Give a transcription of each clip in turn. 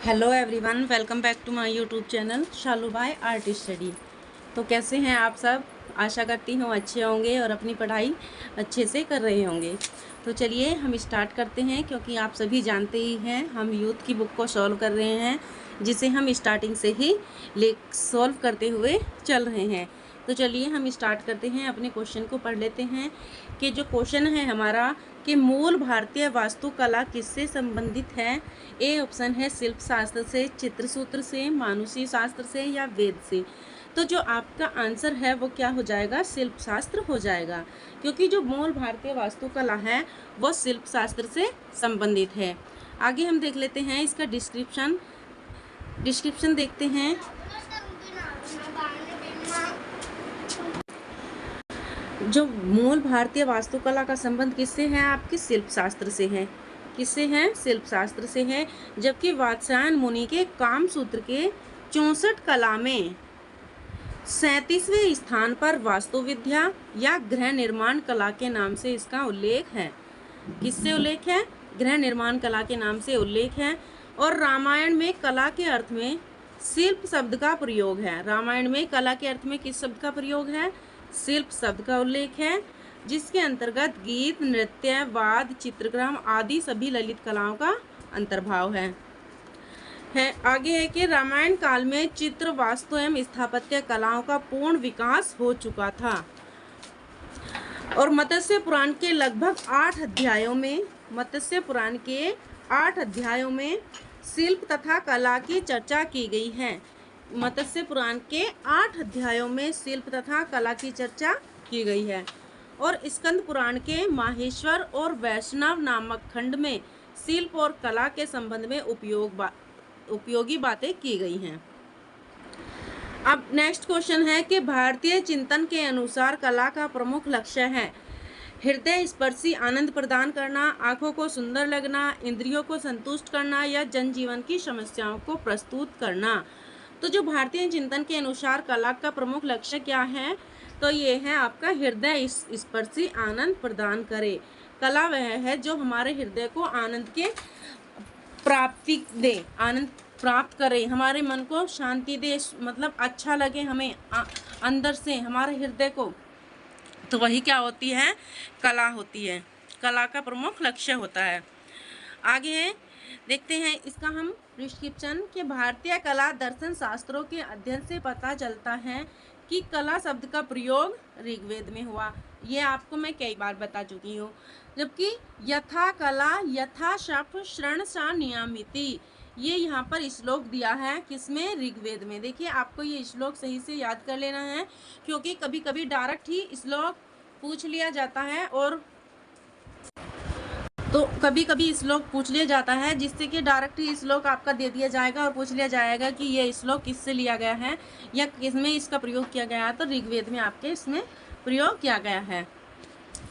Hello everyone, welcome back to my YouTube channel Shalu by art study. तो कैसे हैं आप सब? आशा करती हूँ अच्छे होंगे और अपनी पढ़ाई अच्छे से कर रहे होंगे। तो चलिए हम स्टार्ट करते हैं, क्योंकि आप सभी जानते ही हैं हम यूथ की बुक को सॉल्व कर रहे हैं, जिसे हम स्टार्टिंग से ही सॉल्व करते हुए चल रहे हैं। तो चलिए हम स्टार्ट करते हैं, अपने क्वेश्चन को पढ़ लेते हैं कि जो क्वेश्चन है हमारा कि मूल भारतीय वास्तुकला किससे संबंधित है। ए ऑप्शन है शिल्प शास्त्र से, चित्रसूत्र से, मानुषी शास्त्र से या वेद से। तो जो आपका आंसर है वो क्या हो जाएगा? शिल्प शास्त्र हो जाएगा, क्योंकि जो मूल भारतीय वास्तुकला है वो शिल्प शास्त्र से संबंधित है। आगे हम देख लेते हैं इसका डिस्क्रिप्शन देखते हैं। जो मूल भारतीय वास्तुकला का संबंध किससे है? आपके शिल्प शास्त्र से है। किससे है? शिल्प शास्त्र से है। जबकि वात्स्यायन मुनि के कामसूत्र के 64 कला में 37वें स्थान पर वास्तुविद्या या गृह निर्माण कला के नाम से इसका उल्लेख है। किससे उल्लेख है? गृह निर्माण कला के नाम से उल्लेख है। और रामायण में कला के अर्थ में शिल्प शब्द का प्रयोग है। रामायण में कला के अर्थ में किस शब्द का प्रयोग है? शिल्प शब्द का उल्लेख है, जिसके अंतर्गत गीत, नृत्य, वाद, चित्रग्राम आदि सभी ललित कलाओं का अंतर्भाव है। आगे है कि रामायण काल में चित्र, वास्तु एवं स्थापत्य कलाओं का पूर्ण विकास हो चुका था। और मत्स्य पुराण के लगभग 8 अध्यायों में शिल्प तथा कला की चर्चा की गई है। मत्स्य पुराण के 8 अध्यायों में शिल्प तथा कला की चर्चा की गई है। और स्कंद पुराण के माहेश्वर और वैष्णव नामक खंड में शिल्प और कला के संबंध में उपयोगी बातें की गई हैं। अब नेक्स्ट क्वेश्चन है कि भारतीय चिंतन के अनुसार कला का प्रमुख लक्ष्य है हृदय स्पर्शी आनंद प्रदान करना, आंखों को सुंदर लगना, इंद्रियों को संतुष्ट करना या जनजीवन की समस्याओं को प्रस्तुत करना। तो जो भारतीय चिंतन के अनुसार कला का प्रमुख लक्ष्य क्या है? तो ये है आपका हृदय स्पर्शी आनंद प्रदान करे। कला वह है जो हमारे हृदय को आनंद के प्राप्ति दे, आनंद प्राप्त करे, हमारे मन को शांति दे, मतलब अच्छा लगे हमें अंदर से हमारे हृदय को। तो वही क्या होती है? कला होती है। कला का प्रमुख लक्ष्य होता है। आगे देखते हैं इसका हम डिस्क्रिप्शन कि भारतीय कला दर्शन शास्त्रों के अध्ययन से पता चलता है कि कला शब्द का प्रयोग ऋग्वेद में हुआ। ये आपको मैं कई बार बता चुकी हूँ। जबकि यथा कला यथा शप श्रण सा नियमिति, ये यहाँ पर श्लोक दिया है किसमें? ऋग्वेद में। देखिए आपको ये श्लोक सही से याद कर लेना है, क्योंकि कभी कभी डायरेक्ट ही श्लोक पूछ लिया जाता है, और तो कभी कभी श्लोक पूछ लिया जाता है जिससे कि डायरेक्ट ही श्लोक आपका दे दिया जाएगा और पूछ लिया जाएगा कि ये श्लोक किससे लिया गया है या किसमें इसका प्रयोग किया गया है। तो ऋग्वेद में आपके इसमें प्रयोग किया गया है।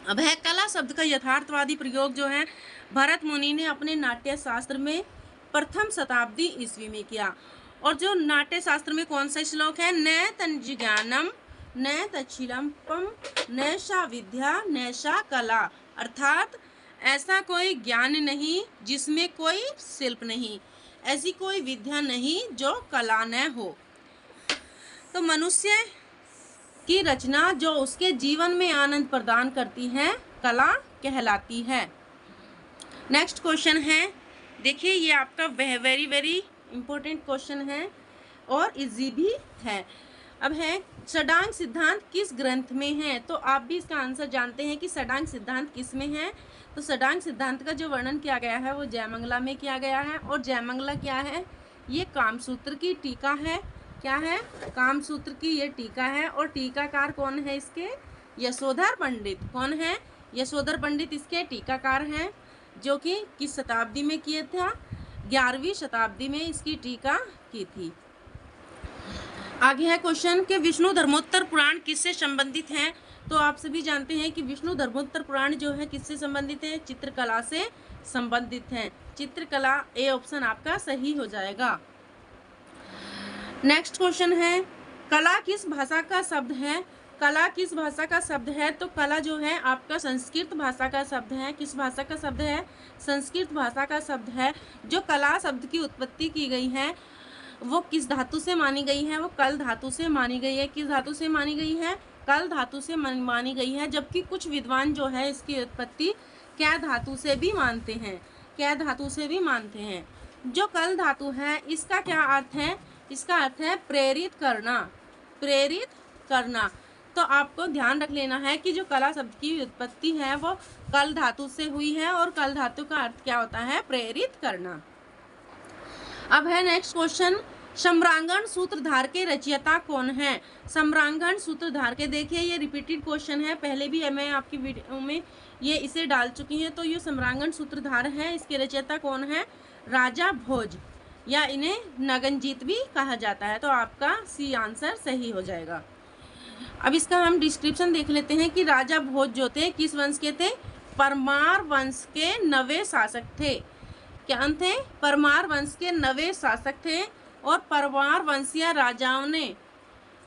अब है कला शब्द का यथार्थवादी प्रयोग जो है भरत मुनि ने अपने नाट्य शास्त्र में प्रथम शताब्दी ईस्वी में किया। और जो नाट्य शास्त्र में कौन सा श्लोक है? न तज्ज्ञानम न तच्छिलपम नैषा विद्या नैषा कला, अर्थात ऐसा कोई ज्ञान नहीं जिसमें कोई शिल्प नहीं, ऐसी कोई विद्या नहीं जो कला न हो। तो मनुष्य की रचना जो उसके जीवन में आनंद प्रदान करती है कला कहलाती है। नेक्स्ट क्वेश्चन है, देखिए ये आपका वेरी वेरी इंपॉर्टेंट क्वेश्चन है और इजी भी है। अब है षडांग सिद्धांत किस ग्रंथ में है? तो आप भी इसका आंसर जानते हैं कि षडांग सिद्धांत किस में है। तो षडांग सिद्धांत का जो वर्णन किया गया है वो जयमंगला में किया गया है। और जयमंगला क्या है? ये कामसूत्र की टीका है। क्या है? कामसूत्र की ये टीका है। और टीकाकार कौन है इसके? यशोधर पंडित। कौन है? यशोधर पंडित इसके टीकाकार हैं, जो कि किस शताब्दी में किए था? 11वीं शताब्दी में इसकी टीका की थी। आगे है क्वेश्चन कि विष्णु धर्मोत्तर पुराण किससे संबंधित है? तो आप सभी जानते हैं कि विष्णु धर्मोत्तर पुराण जो है किससे संबंधित है? चित्रकला से संबंधित है। चित्रकला ए ऑप्शन आपका सही हो जाएगा। नेक्स्ट क्वेश्चन है कला किस भाषा का शब्द है? कला किस भाषा का शब्द है? तो कला जो है आपका संस्कृत भाषा का शब्द है। किस भाषा का शब्द है? संस्कृत भाषा का शब्द है। जो कला शब्द की उत्पत्ति की गई है वो किस धातु से मानी गई है? वो कल धातु से मानी गई है। किस धातु से मानी गई है? कल धातु से मानी गई है। जबकि कुछ विद्वान जो है इसकी उत्पत्ति क्या धातु से भी मानते हैं, क्या धातु से भी मानते हैं। जो कल धातु है इसका क्या अर्थ है? इसका अर्थ है प्रेरित करना, प्रेरित करना। तो आपको ध्यान रख लेना है कि जो कला शब्द की उत्पत्ति है वो कल धातु से हुई है और कल धातु का अर्थ क्या होता है? प्रेरित करना। अब है नेक्स्ट क्वेश्चन, सम्रांगण सूत्रधार के रचयिता कौन है? सम्रांगण सूत्रधार के, देखिए ये रिपीटेड क्वेश्चन है, पहले भी मैं आपकी वीडियो में ये इसे डाल चुकी हैं। तो ये सम्रांगण सूत्रधार है, इसके रचयिता कौन है? राजा भोज, या इन्हें नगनजीत भी कहा जाता है। तो आपका सी आंसर सही हो जाएगा। अब इसका हम डिस्क्रिप्शन देख लेते हैं कि राजा भोज जो थे किस वंश के थे? परमार वंश के 9वें शासक थे। क्या थे? परमार वंश के 9वें शासक थे। और परमार वंशीय राजाओं ने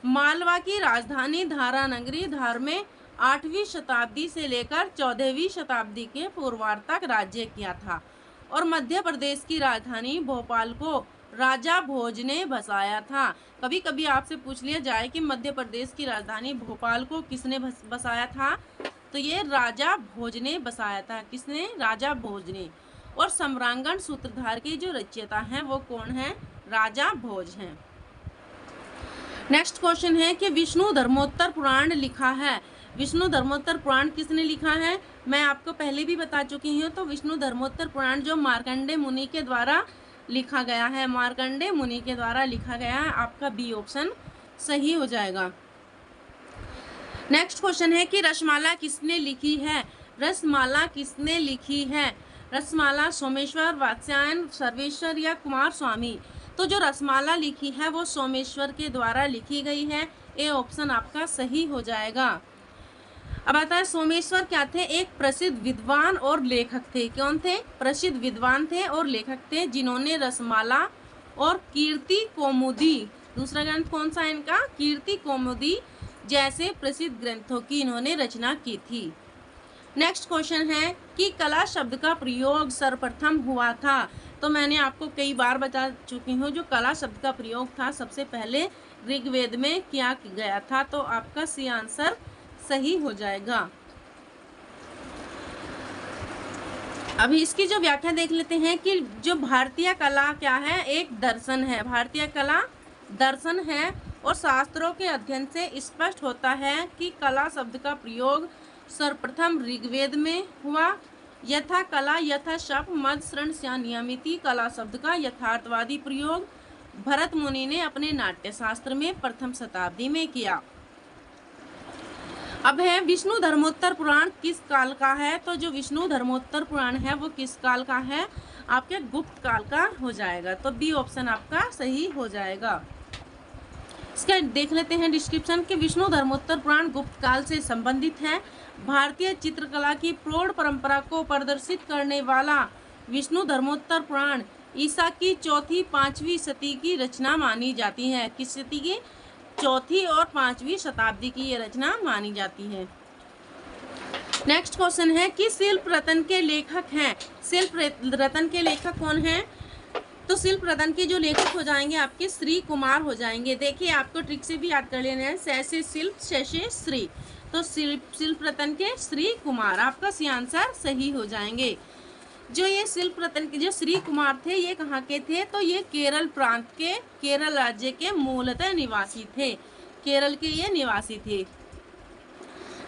मालवा की राजधानी धारानगरी धार में 8वीं शताब्दी से लेकर 14वीं शताब्दी के पूर्वार्ध तक राज्य किया था। और मध्य प्रदेश की राजधानी भोपाल को राजा भोज ने बसाया था। कभी कभी आपसे पूछ लिया जाए कि मध्य प्रदेश की राजधानी भोपाल को किसने बसाया था? तो ये राजा भोज ने बसाया था। किसने? राजा भोज ने। और सम्रांगण सूत्रधार के जो रचयिता हैं वो कौन है? राजा भोज हैं। नेक्स्ट क्वेश्चन है कि विष्णु धर्मोत्तर पुराण लिखा है। विष्णु धर्मोत्तर पुराण किसने लिखा है? मैं आपको पहले भी बता चुकी हूँ। तो विष्णु धर्मोत्तर पुराण जो मार्कंडेय मुनि के द्वारा लिखा गया है, मार्कंडेय मुनि के द्वारा लिखा गया है। आपका बी ऑप्शन सही हो जाएगा। नेक्स्ट क्वेश्चन है कि रसमाला किसने लिखी है? रसमाला किसने लिखी है? रसमाला सोमेश्वर, वात्स्यायन, सर्वेश्वर या कुमार स्वामी? तो जो रसमाला लिखी है वो सोमेश्वर के द्वारा लिखी गई है। ए ऑप्शन आपका सही हो जाएगा। अब आता है सोमेश्वर क्या थे? एक प्रसिद्ध विद्वान और लेखक थे। कौन थे? प्रसिद्ध विद्वान थे और लेखक थे जिन्होंने रसमाला और कीर्ति कौमुदी, दूसरा ग्रंथ कौन सा है इनका? कीर्ति कौमुदी जैसे प्रसिद्ध ग्रंथों की इन्होंने रचना की थी। नेक्स्ट क्वेश्चन है कि कला शब्द का प्रयोग सर्वप्रथम हुआ था। तो मैंने आपको कई बार बता चुकी हूँ, जो कला शब्द का प्रयोग था सबसे पहले ऋग्वेद में किया गया था। तो आपका सी आंसर सही हो जाएगा। अभी इसकी जो व्याख्या देख लेते हैं कि जो भारतीय कला क्या है? एक दर्शन है। भारतीय कला दर्शन है। और शास्त्रों के अध्ययन से स्पष्ट होता है कि कला शब्द का प्रयोग सर्वप्रथम ऋग्वेद में हुआ। यथा कला यथा शप मद श्रण नियमिति, कला शब्द का यथार्थवादी प्रयोग भरत मुनि ने अपने नाट्य शास्त्र में प्रथम शताब्दी में किया। अब है विष्णु धर्मोत्तर पुराण किस काल का है? तो जो विष्णु धर्मोत्तर पुराण है वो किस काल का है? आपके गुप्त काल का हो जाएगा। तो बी ऑप्शन आपका सही हो जाएगा। इसका देख लेते हैं डिस्क्रिप्शन कि विष्णु धर्मोत्तर पुराण गुप्त काल से संबंधित है। भारतीय चित्रकला की प्रौढ़ परंपरा को प्रदर्शित करने वाला विष्णु धर्मोत्तर पुराण ईसा की 4वीं-5वीं सदी की रचना मानी जाती है। किस सदी की? 4वीं और 5वीं शताब्दी की ये रचना मानी जाती है। नेक्स्ट क्वेश्चन है कि शिल्प रतन के लेखक हैं। शिल्प रतन के लेखक कौन हैं? तो शिल्प रतन के जो लेखक हो जाएंगे आपके श्री कुमार हो जाएंगे। देखिए आपको ट्रिक से भी याद कर लेना है, सैसे शिल्प शैसे श्री। तो शिल्प रतन के श्री कुमार, आपका सी आंसर सही हो जाएंगे। जो ये शिल्प रतन के जो श्री कुमार थे ये कहाँ के थे? तो ये केरल प्रांत के, केरल राज्य के मूलतः निवासी थे। केरल के ये निवासी थे।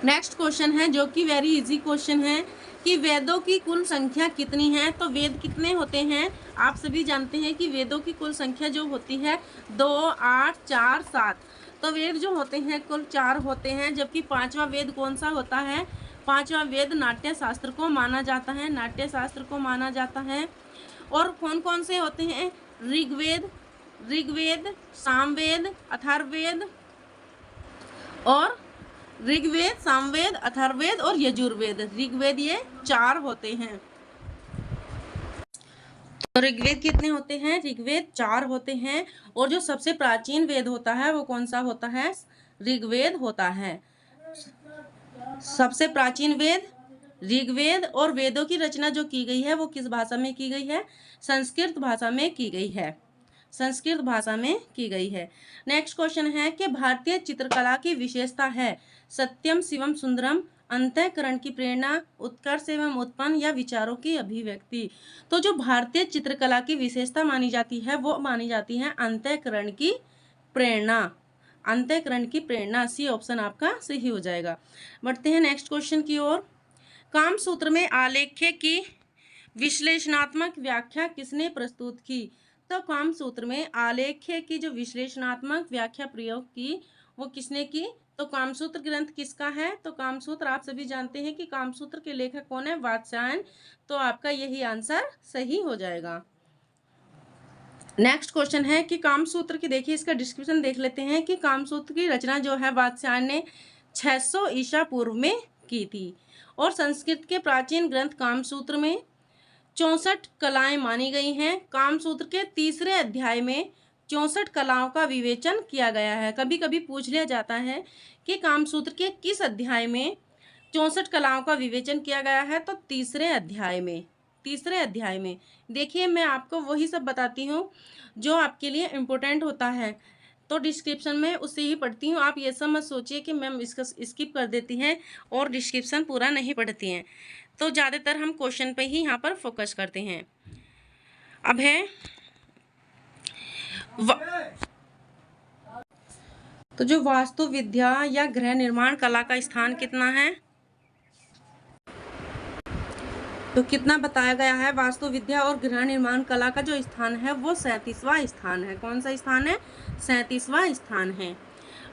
नेक्स्ट क्वेश्चन है जो कि वेरी इजी क्वेश्चन है कि वेदों की कुल संख्या कितनी है? तो वेद कितने होते हैं? आप सभी जानते हैं कि वेदों की कुल संख्या जो होती है 2, 8, 4, 7। तो वेद जो होते हैं कुल 4 होते हैं। जबकि 5वां वेद कौन सा होता है? 5वां वेद नाट्य शास्त्र को माना जाता है। नाट्य शास्त्र को माना जाता है। और कौन कौन से होते हैं? ऋग्वेद, सामवेद, अथर्ववेद और ऋग्वेद, सामवेद, अथर्ववेद और यजुर्वेद। ऋग्वेद ये 4 होते हैं। तो ऋग्वेद कितने होते हैं? ऋग्वेद 4 होते हैं। और जो सबसे प्राचीन वेद होता है वो कौन सा होता है? ऋग्वेद होता है। सबसे प्राचीन वेद ऋग्वेद, और वेदों की रचना जो की गई है वो किस भाषा में की गई है? संस्कृत भाषा में की गई है। संस्कृत भाषा में की गई है। नेक्स्ट क्वेश्चन है कि भारतीय चित्रकला की विशेषता है सत्यम शिवम सुंदरम, अंतःकरण की प्रेरणा, उत्कर्ष एवं उत्पन्न, या विचारों की अभिव्यक्ति। तो जो भारतीय चित्रकला की विशेषता मानी जाती है वो मानी जाती है अंतःकरण की प्रेरणा। अंतःकरण की प्रेरणा, सी ऑप्शन आपका सही हो जाएगा। बढ़ते हैं नेक्स्ट क्वेश्चन की ओर। कामसूत्र में आलेख्य की विश्लेषणात्मक व्याख्या किसने प्रस्तुत की? तो कामसूत्र में आलेख्य की जो विश्लेषणात्मक व्याख्या प्रयोग की वो किसने की? तो कामसूत्र ग्रंथ किसका है? तो कामसूत्र आप सभी जानते हैं कि कामसूत्र के लेखक कौन है? वात्स्यायन। तो आपका यही आंसर सही हो जाएगा। नेक्स्ट क्वेश्चन है कि कामसूत्र की, देखिए इसका डिस्क्रिप्शन देख लेते हैं कि कामसूत्र की रचना जो है वात्स्यायन ने 600 ईसा पूर्व में की थी। और संस्कृत के प्राचीन ग्रंथ कामसूत्र में 64 कलाएं मानी गई हैं। कामसूत्र के तीसरे अध्याय में 64 कलाओं का विवेचन किया गया है। कभी कभी पूछ लिया जाता है कि कामसूत्र के किस अध्याय में 64 कलाओं का विवेचन किया गया है? तो तीसरे अध्याय में। तीसरे अध्याय में देखिए मैं आपको वही सब बताती हूँ जो आपके लिए इम्पोर्टेंट होता है, तो डिस्क्रिप्शन में उससे ही पढ़ती हूँ। आप ये सब मत सोचिए कि मैम इसका स्किप कर देती हैं और डिस्क्रिप्शन पूरा नहीं पढ़ती हैं। तो ज़्यादातर हम क्वेश्चन पे ही यहाँ पर फोकस करते हैं। अब है तो जो वास्तु विद्या या गृह निर्माण कला का स्थान कितना है? तो कितना बताया गया है? वास्तु विद्या और गृह निर्माण कला का जो स्थान है वो 37वां स्थान है। कौन सा स्थान है? 37वां स्थान है।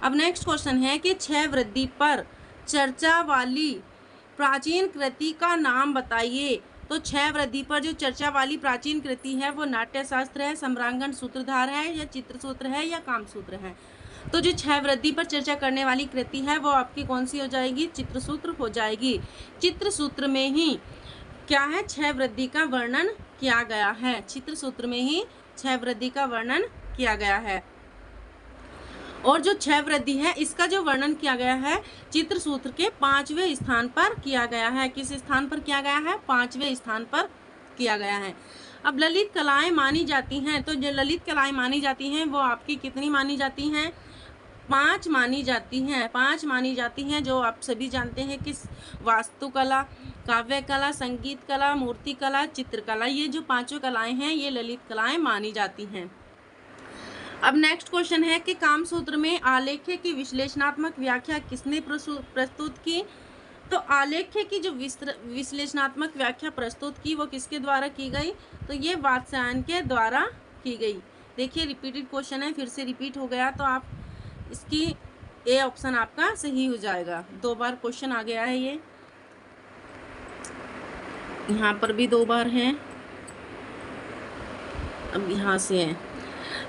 अब नेक्स्ट क्वेश्चन है कि 6 वृद्धि पर चर्चा वाली प्राचीन कृति का नाम बताइए। तो 6 वृद्धि पर जो चर्चा वाली प्राचीन कृति है वो नाट्यशास्त्र है, सम्रांगण सूत्रधार है, या चित्रसूत्र है, या कामसूत्र है। तो जो 6 वृद्धि पर चर्चा करने वाली कृति है वो आपकी कौन सी हो जाएगी? चित्रसूत्र हो जाएगी। चित्रसूत्र में ही क्या है? 6 वृद्धि का वर्णन किया गया है। चित्रसूत्र में ही 6 वृद्धि का वर्णन किया गया है। और जो 6 वृद्धि है इसका जो वर्णन किया गया है चित्रसूत्र के 5वें स्थान पर किया गया है। किस स्थान पर किया गया है? 5वें स्थान पर किया गया है। अब ललित कलाएं मानी जाती हैं, तो जो ललित कलाएं मानी जाती हैं वो आपकी कितनी मानी जाती हैं? 5 मानी जाती हैं। 5 मानी जाती हैं, जो आप सभी जानते हैं कि वास्तुकला, काव्य कला, संगीत कला, मूर्ति कला, चित्रकला, ये जो 5 कलाएं हैं ये ललित कलाएं मानी जाती हैं। अब नेक्स्ट क्वेश्चन है कि कामसूत्र में आलेख्य की विश्लेषणात्मक व्याख्या किसने प्रस्तुत की? तो आलेख्य की जो विश्लेषणात्मक व्याख्या प्रस्तुत की वो किसके द्वारा की गई? तो ये वात्स्यायन के द्वारा की गई। देखिए रिपीटेड क्वेश्चन है, फिर से रिपीट हो गया, तो आप इसकी ए ऑप्शन आपका सही हो जाएगा। 2 बार क्वेश्चन आ गया है, ये यहाँ पर भी 2 बार है, अब यहाँ से है।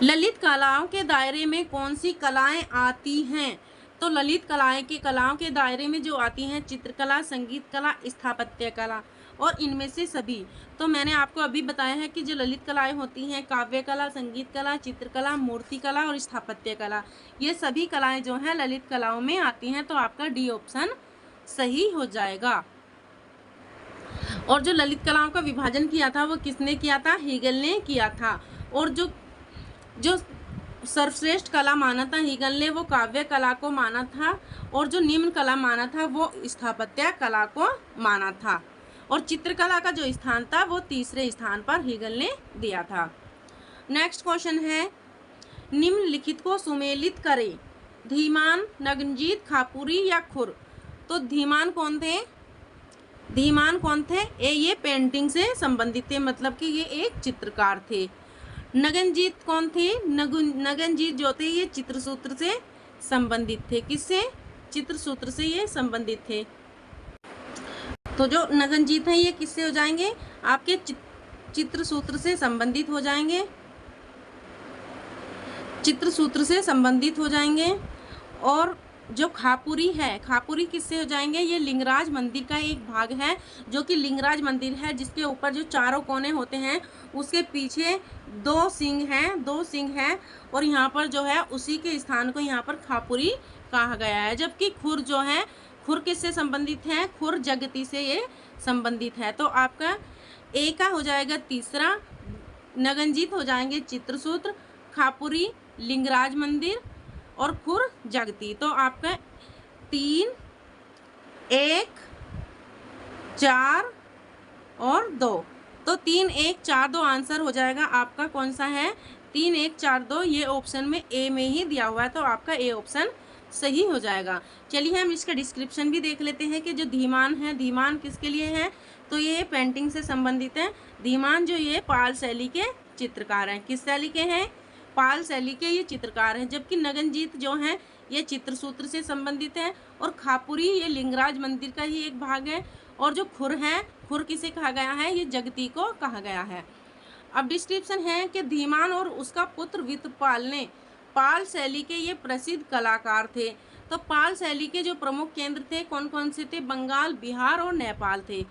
ललित कलाओं के दायरे में कौन सी कलाएं आती हैं? तो ललित कलाओं के दायरे में जो आती हैं चित्रकला, संगीत कला, स्थापत्य कला, और इनमें से सभी तो मैंने आपको अभी बताया है कि जो ललित कलाएं होती हैं काव्य कला, संगीत कला, चित्रकला, मूर्ति कला और स्थापत्य कला, ये सभी कलाएं जो हैं ललित कलाओं में आती हैं। तो आपका डी ऑप्शन सही हो जाएगा। और जो ललित कलाओं का विभाजन किया था वो किसने किया था? हीगल ने किया था। और जो सर्वश्रेष्ठ कला माना था हीगल ने वो काव्य कला को माना था, और जो निम्न कला माना था वो स्थापत्य कला को माना था, और चित्रकला का जो स्थान था वो तीसरे स्थान पर हीगल ने दिया था। नेक्स्ट क्वेश्चन है निम्नलिखित को सुमेलित करें। धीमान, नगनजीत, खापुरी या खुर। तो धीमान कौन थे? धीमान कौन थे? ये पेंटिंग से संबंधित थे, मतलब कि ये एक चित्रकार थे। नगनजीत कौन थे? नगनजीत जो थे ये चित्रसूत्र से संबंधित थे। किससे? चित्रसूत्र से ये संबंधित थे। तो जो नगनजीत हैं ये किससे हो जाएंगे? आपके चित्रसूत्र से संबंधित हो जाएंगे, चित्रसूत्र से संबंधित हो जाएंगे। और जो खापुरी है, खापुरी किससे हो जाएंगे? ये लिंगराज मंदिर का एक भाग है, जो कि लिंगराज मंदिर है जिसके ऊपर जो चारों कोने होते हैं उसके पीछे 2 सिंह हैं, और यहाँ पर जो है उसी के स्थान को यहाँ पर खापुरी कहा गया है। जबकि खुर जो है, खुर किससे संबंधित है? खुर जगती से ये संबंधित है। तो आपका ए का हो जाएगा तीसरा, नगनजीत हो जाएंगे चित्रसूत्र, खापुरी लिंगराज मंदिर और खुर जगती। तो आपका 3, 1, 4 और 2। तो 3, 1, 4, 2 आंसर हो जाएगा आपका कौन सा है? 3, 1, 4, 2 ये ऑप्शन में ए में ही दिया हुआ है, तो आपका ए ऑप्शन सही हो जाएगा। चलिए हम इसका डिस्क्रिप्शन भी देख लेते हैं कि जो धीमान है, धीमान किसके लिए है? तो ये पेंटिंग से संबंधित है। धीमान जो ये पाल शैली के चित्रकार हैं। किस शैली के हैं? पाल शैली के ये चित्रकार हैं। जबकि नगनजीत जो हैं ये चित्रसूत्र से संबंधित है और खापुरी ये लिंगराज मंदिर का ही एक भाग है। और जो खुर है, खुर किसे कहा गया है? ये जगती को कहा गया है। अब डिस्क्रिप्शन है कि धीमान और उसका पुत्र वित्रपाल ने पाल शैली के ये प्रसिद्ध कलाकार थे। तो पाल शैली के जो प्रमुख केंद्र थे कौन कौन से थे? बंगाल, बिहार और नेपाल थे।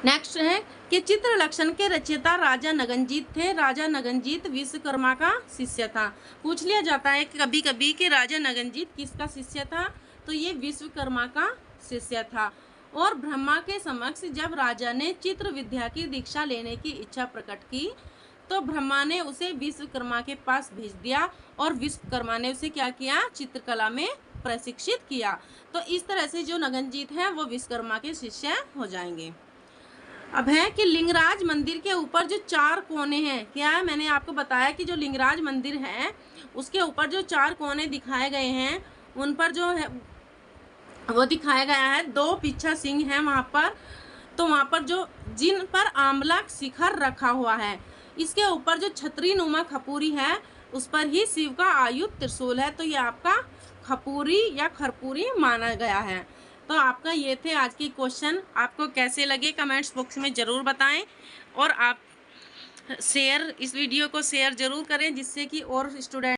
नेक्स्ट है कि चित्र लक्षण के रचयिता राजा नगनजीत थे। राजा नगनजीत विश्वकर्मा का शिष्य था। पूछ लिया जाता है कि कभी कभी कि राजा नगनजीत किसका शिष्य था? तो ये विश्वकर्मा का शिष्य था। और ब्रह्मा के समक्ष जब राजा ने चित्र विद्या की दीक्षा लेने की इच्छा प्रकट की तो ब्रह्मा ने उसे विश्वकर्मा के पास भेज दिया और विश्वकर्मा ने उसे क्या किया? चित्रकला में प्रशिक्षित किया। तो इस तरह से जो नगनजीत है वो विश्वकर्मा के शिष्य हो जाएंगे। अब है कि लिंगराज मंदिर के ऊपर जो 4 कोने हैं, क्या है? मैंने आपको बताया कि जो लिंगराज मंदिर है उसके ऊपर जो 4 कोने दिखाए गए हैं उन पर जो है वो दिखाया गया है 2 पिच्छा सिंह है वहाँ पर। तो वहाँ पर जो जिन पर आंवला शिखर रखा हुआ है, इसके ऊपर जो छतरी नुमा खपूरी है उस पर ही शिव का आयुध त्रिशूल है। तो ये आपका खपूरी या खरपूरी माना गया है। तो आपका ये थे आज के क्वेश्चन। आपको कैसे लगे कमेंट्स बॉक्स में ज़रूर बताएं और आप इस वीडियो को शेयर ज़रूर करें जिससे कि और स्टूडेंट